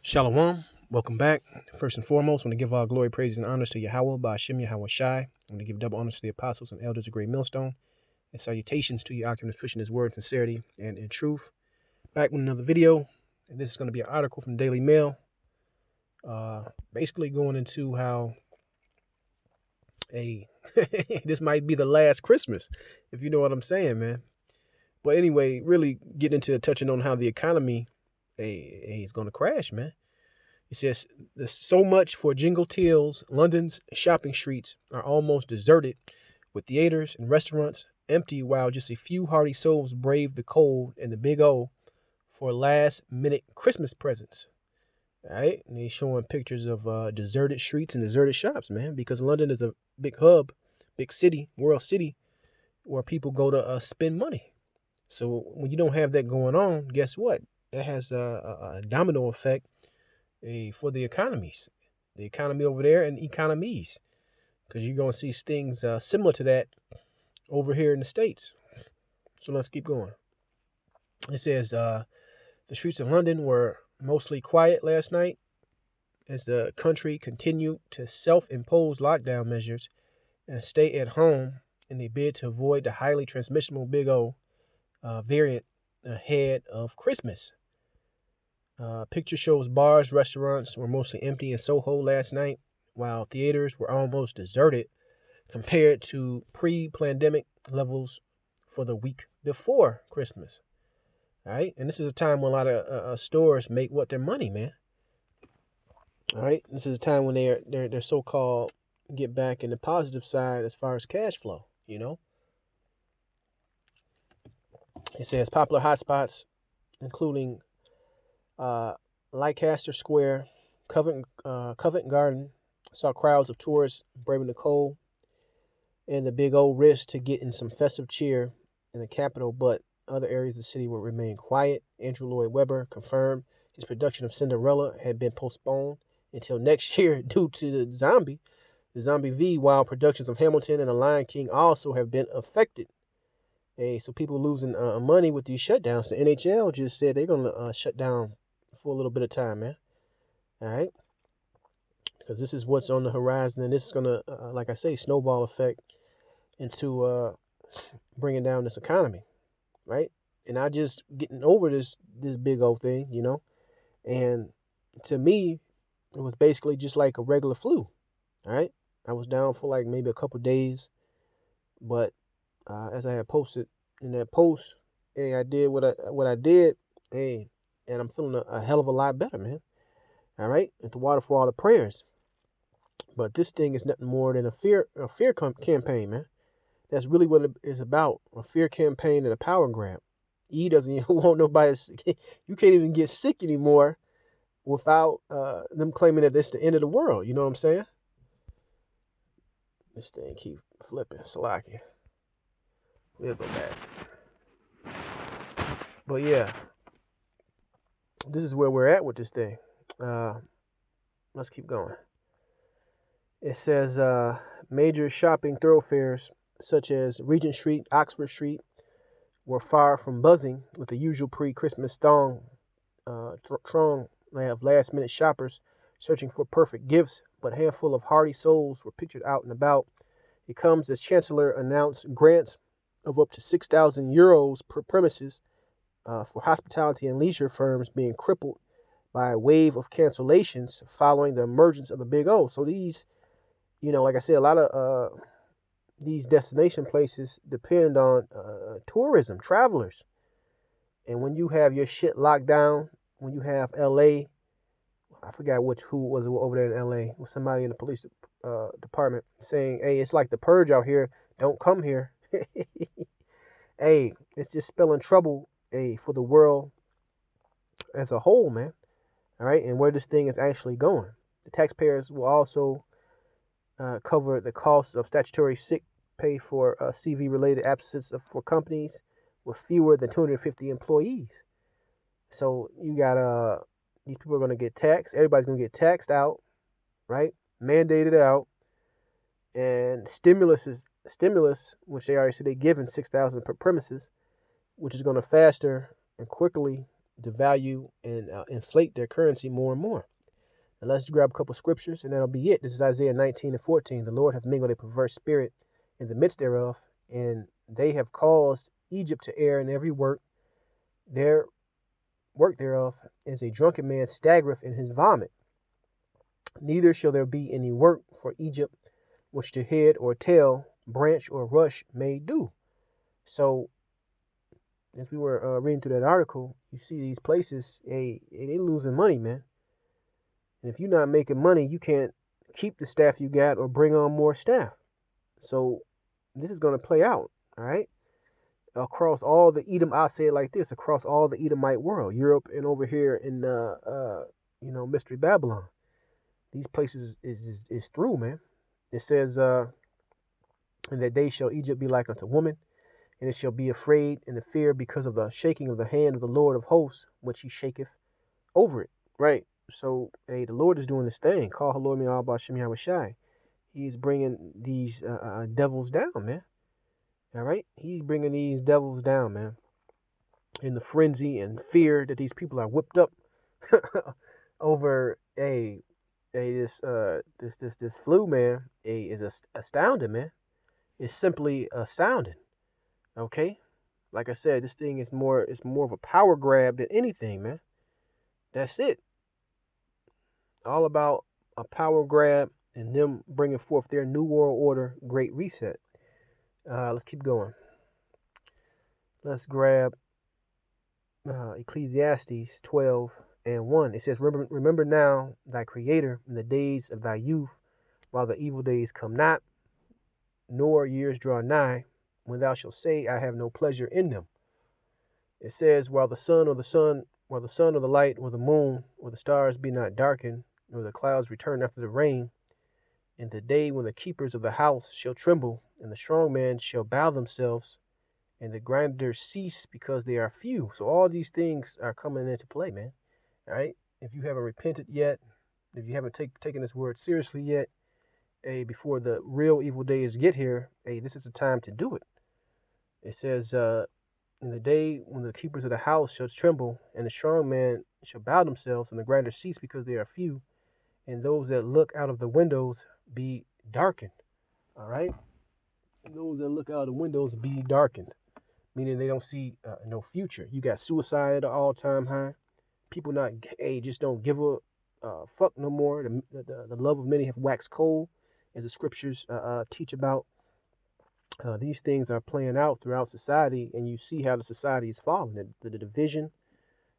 Shalom, welcome back. First and foremost, I want to give all glory, praise, and honors to Yahweh by Hashem Yahweh Shai. I want to give double honors to the apostles and elders of Great Millstone, and salutations to your occupants pushing his word in sincerity and in truth. Back with another video, and this is going to be an article from Daily Mail, basically going into how this might be the last Christmas, if you know what I'm saying, man. But anyway, really getting into touching on how the economy is going to crash, man. It says, there's so much for Jingle Tills. London's shopping streets are almost deserted, with theaters and restaurants empty while just a few hardy souls brave the cold and the big O for last-minute Christmas presents. All right, and they're showing pictures of deserted streets and deserted shops, man, because London is a big hub, big city, world city, where people go to spend money. So when you don't have that going on, guess what? That has a domino effect for the economy over there and economies, because you're going to see things similar to that over here in the States. So let's keep going. It says the streets of London were mostly quiet last night as the country continued to self-impose lockdown measures and stay at home in a bid to avoid the highly transmissible Big O variant ahead of Christmas. Picture shows bars, restaurants were mostly empty in Soho last night, while theaters were almost deserted compared to pre-pandemic levels for the week before Christmas. All right, and this is a time when a lot of stores make their money, man. All right, this is a time when they're so-called get back in the positive side as far as cash flow. It says popular hotspots, including Leicester Square, Covent Garden, saw crowds of tourists braving the cold and the Big O risk to get in some festive cheer in the capital, but other areas of the city will remain quiet. Andrew Lloyd Webber confirmed his production of Cinderella had been postponed until next year due to the Zombie V, while productions of Hamilton and The Lion King also have been affected. So people losing money with these shutdowns. The NHL just said they're going to shut down for a little bit of time, man. All right? Because this is what's on the horizon, and this is going to, like I say, snowball effect into bringing down this economy, right? And not just getting over this big old thing, And to me, it was basically just like a regular flu, all right? I was down for like maybe a couple days, but as I had posted in that post, hey, I did what I did, hey, and I'm feeling a hell of a lot better, man. All right, and to water for all the prayers. But this thing is nothing more than a fear campaign, man. That's really what it is about, a fear campaign and a power grab. He doesn't even want nobody. You can't even get sick anymore without them claiming that it's the end of the world. You know what I'm saying? This thing keep flipping. Salaki. We'll go back. But yeah, this is where we're at with this thing. Let's keep going. It says major shopping thoroughfares such as Regent Street, Oxford Street were far from buzzing with the usual pre-Christmas throng of last-minute shoppers searching for perfect gifts, but a handful of hardy souls were pictured out and about. It comes as Chancellor announced grants of up to €6,000 per premises for hospitality and leisure firms being crippled by a wave of cancellations following the emergence of the Big O. So these, like I said, a lot of these destination places depend on tourism, travelers. And when you have your shit locked down, when you have LA, I forgot who was over there in LA, with somebody in the police department saying, hey, it's like the purge out here. Don't come here. Hey, it's just spelling trouble, for the world as a whole, man. All right, and where this thing is actually going. The taxpayers will also cover the cost of statutory sick pay for CV-related absences for companies with fewer than 250 employees. So you got these people are going to get taxed. Everybody's going to get taxed out, right? Mandated out. And stimulus, which they already said they're giving 6,000 per premises, which is going to faster and quickly devalue and inflate their currency more and more. Now let's grab a couple scriptures and that'll be it. This is Isaiah 19 and 14. The Lord hath mingled a perverse spirit in the midst thereof, and they have caused Egypt to err in every work. Their work thereof is a drunken man staggereth in his vomit. Neither shall there be any work for Egypt which the head or tail, branch or rush may do. So, if we were reading through that article, you see these places, hey, they losing money, man. And if you're not making money, you can't keep the staff you got or bring on more staff. So, this is going to play out, all right? Across all the Edom, I'll say it like this, across all the Edomite world, Europe and over here in, Mystery Babylon. These places is through, man. It says, in that day shall Egypt be like unto woman, and it shall be afraid and the fear because of the shaking of the hand of the Lord of hosts, which he shaketh over it. Right? So, hey, the Lord is doing this thing. Call Halor Mi'al Bashim Yahushai. He's bringing these devils down, man. All right? He's bringing these devils down, man. In the frenzy and fear that these people are whipped up over this flu, man, is astounding, man. It's simply astounding. Okay? Like I said, this thing is more of a power grab than anything, man. That's it. All about a power grab and them bringing forth their new world order, great reset. Let's keep going. Let's grab Ecclesiastes 12 and 1. It says, remember now thy creator in the days of thy youth, while the evil days come not, nor years draw nigh, when thou shalt say, I have no pleasure in them. It says, while the sun or the light or the moon or the stars be not darkened, nor the clouds return after the rain, in the day when the keepers of the house shall tremble, and the strong men shall bow themselves, and the grinders cease because they are few. So all these things are coming into play, man. All right? If you haven't repented yet, if you haven't taken this word seriously yet, hey, before the real evil days get here, hey, this is the time to do it. It says, in the day when the keepers of the house shall tremble, and the strong men shall bow themselves, and the grinders cease because they are few, and those that look out of the windows be darkened. All right? Those that look out of the windows be darkened, meaning they don't see no future. You got suicide at an all-time high. People just don't give a fuck no more. The love of many have waxed cold, as the scriptures teach about. These things are playing out throughout society, and you see how the society is falling. The division,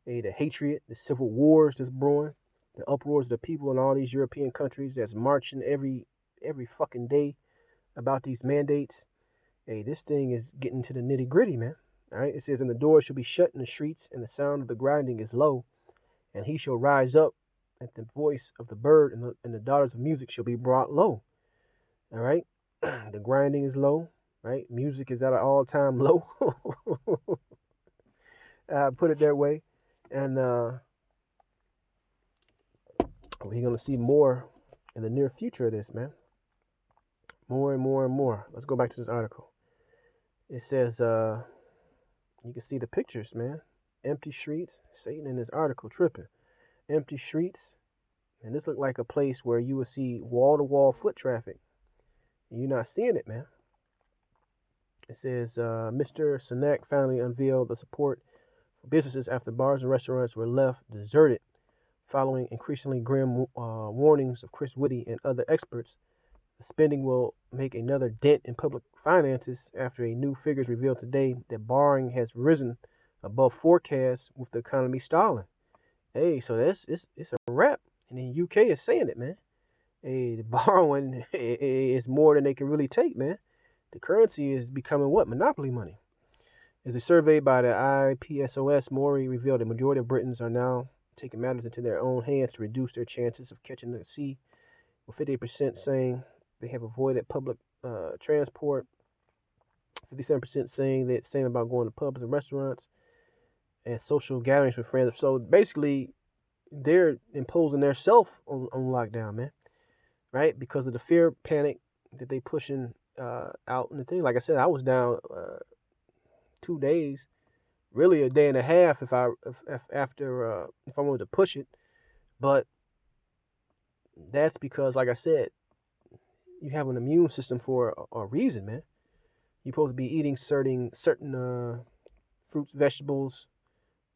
the hatred, the civil wars that's brewing, the uproars of the people in all these European countries that's marching every fucking day about these mandates. Hey, this thing is getting to the nitty gritty, man. All right, it says, and the doors shall be shut in the streets, and the sound of the grinding is low, and he shall rise up at the voice of the bird, and the daughters of music shall be brought low. All right, the grinding is low, right? Music is at an all-time low. Put it that way, and we're gonna see more in the near future of this, man. More and more and more. Let's go back to this article. It says, you can see the pictures, man. Empty streets. Satan in this article tripping. Empty streets. And this looked like a place where you would see wall-to-wall foot traffic. And you're not seeing it, man. It says, Mr. Sinek finally unveiled the support for businesses after bars and restaurants were left deserted following increasingly grim warnings of Chris Whitty and other experts. The spending will make another dent in public finances after a new figures revealed today that borrowing has risen above forecasts with the economy stalling. Hey, so it's a wrap. And the UK is saying it, man. Hey, the borrowing is more than they can really take, man. The currency is becoming what? Monopoly money. As a survey by the IPSOS Mori revealed, the majority of Britons are now taking matters into their own hands to reduce their chances of catching the sea, with 58% saying they have avoided public transport, 57% saying that same about going to pubs and restaurants, and social gatherings with friends. So basically, they're imposing their self on lockdown, man, right? Because of the fear, panic that they pushing out and the thing. Like I said, I was down 2 days Really a day and a half if I wanted to push it. But that's because, like I said, you have an immune system for a reason, man. You're supposed to be eating certain fruits, vegetables,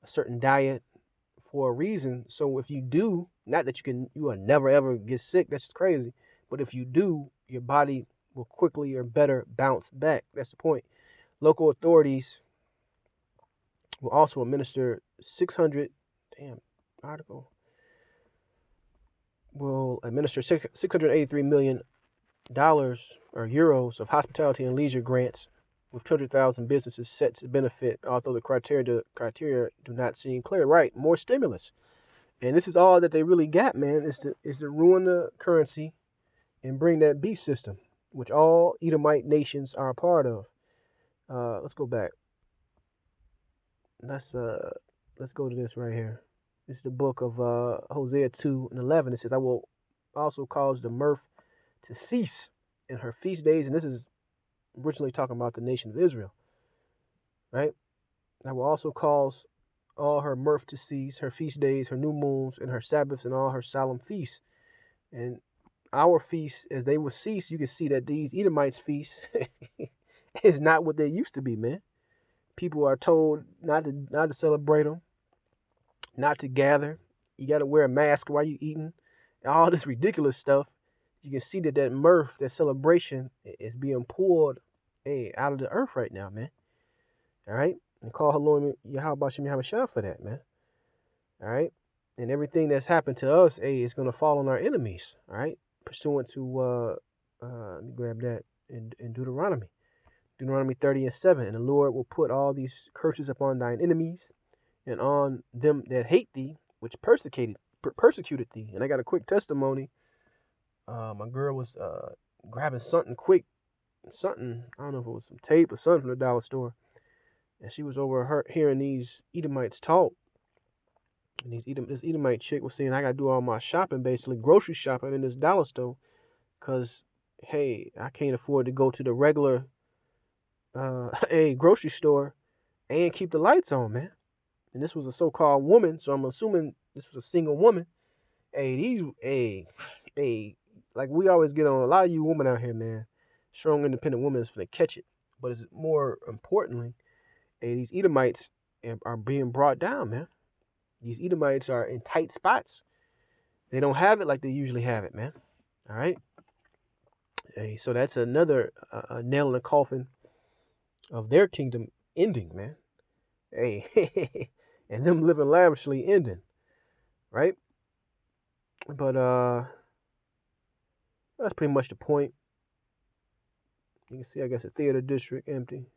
a certain diet for a reason. So if you do, not that you will never ever get sick, that's crazy. But if you do, your body will quickly or better bounce back. That's the point. Local authorities will also administer 600, damn, article, will administer $683 million or euros of hospitality and leisure grants with 200,000 businesses set to benefit, although the criteria do not seem clear. Right, more stimulus. And this is all that they really got, man, is to ruin the currency and bring that beast system, which all Edomite nations are a part of. Let's go back. Let's go to this right here. This is the book of Hosea 2:11. It says, "I will also cause the mirth to cease in her feast days," and this is originally talking about the nation of Israel, right? "I will also cause all her mirth to cease, her feast days, her new moons, and her Sabbaths, and all her solemn feasts." And our feasts, as they will cease, you can see that these Edomites' feasts is not what they used to be, man. People are told not to celebrate them, not to gather. You got to wear a mask while you eating. All this ridiculous stuff. You can see that mirth, that celebration, is being pulled, out of the earth right now, man. All right, and call Halom Yahweh Shem Yahweh for that, man. All right, and everything that's happened to us, is gonna fall on our enemies. All right, pursuant to let me grab that in Deuteronomy. Deuteronomy 30:7, "And the Lord will put all these curses upon thine enemies, and on them that hate thee, which persecuted thee." And I got a quick testimony. My girl was grabbing something quick, something, I don't know if it was some tape or something from the dollar store, and she was over hearing these Edomites talk. And this Edomite chick was saying, "I gotta do all my shopping, basically grocery shopping in this dollar store, cause hey, I can't afford to go to the regular a grocery store and keep the lights on, man." And this was a so-called woman, so I'm assuming this was a single woman. Hey, like we always get on, a lot of you women out here, man, strong, independent women is finna catch it. But it's more importantly, these Edomites are being brought down, man. These Edomites are in tight spots. They don't have it like they usually have it, man. All right. Hey, so that's another nail in the coffin of their kingdom ending, man. Hey, and them living lavishly ending, right? But that's pretty much the point. You can see, I guess, the theater district empty,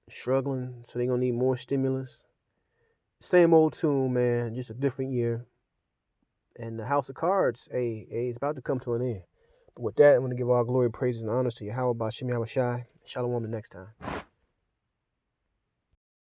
struggling, so they're gonna need more stimulus. Same old tune, man, just a different year. And the House of Cards, it's about to come to an end. But with that, I'm gonna give all glory, praises, and honors to Yahweh Bashim Yahweh Shai. Shalom the next time.